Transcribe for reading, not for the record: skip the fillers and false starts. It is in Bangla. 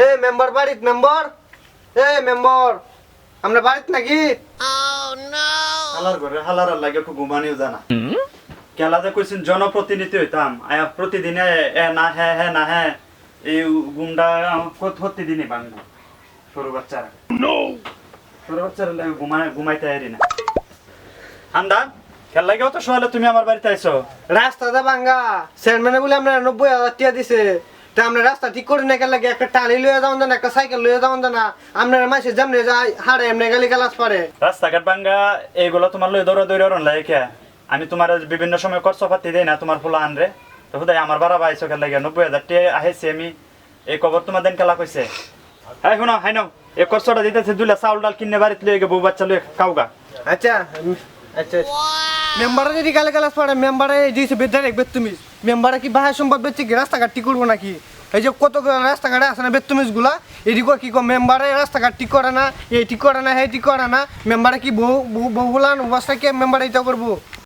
এ মেম্বার বাড়িত মেম্বার, এ মেম্বার আমরা বাড়িত নাকি? হালার ঘরে হালার লাগে একটু ঘুমানিও জানা খেলা যে কইছেন জনপ্রতিনিধি হইতাম আয়া প্রতিদিনে এ না হ্যাঁ হ্যাঁ না হ্যাঁ এই গুমটা প্রতিদিনই বাংলা সরু বাচ্চারা সরু বাচ্চারা লাগে ঘুমাইতে আইরি না হান্দা খেল লাগে অত সকালে তুমি আমার বাড়িতে আইছো রাস্তাটা ভাঙ্গা, চেয়ারম্যানে বলে আমরা 90,000 টাকা দিছে। তা আমরা রাস্তা ঠিক করে না লাগে, একটা টালি লইয়া যাওন না, একটা সাইকেল লইয়া যাওন না, আপনার মাসে যেমনি যায় হাড়ে এমনি গালি গালাস পারে। রাস্তাঘাট ভাঙ্গা এইগুলো তোমার লই দৌড়া দৌড়া রন লাগে কে আমি তোমার বিভিন্ন সময় খরচ পাতি দেই না তোমার ফুলা আনরে তো হুদাই আমার বাড়া পাইছো খেল লাগে 90,000 টাকা আহেছি আমি এই খবর তোমার দেন খেলা কইছে হ্যাঁ শুনো হাই নাও এই খরচটা দিতেছে দুলা চাউল ডাল কিনে বাড়িতে লইয়ে বউ বাচ্চা লইয়ে খাওগা আচ্ছা আচ্ছা মেম্বারে যদি গালি গালাস পারে, মেম্বারে দিয়েছে বেদার এক বেতুমিজ, মেম্বারে কি বাহায় সম্পদ বেচছে কি রাস্তাঘাট ঠিক করবো নাকি? এই যে কত রাস্তাঘাটে আছে না বেতুমিজ গুলা, এদিকে কি কো মেম্বারে রাস্তাঘাট ঠিক করে না, এই ঠিক করে না, হে ঠিক করে না, মেম্বারে কি বউ বউ বলান অবস্থা কি মেম্বারে এটা করবো?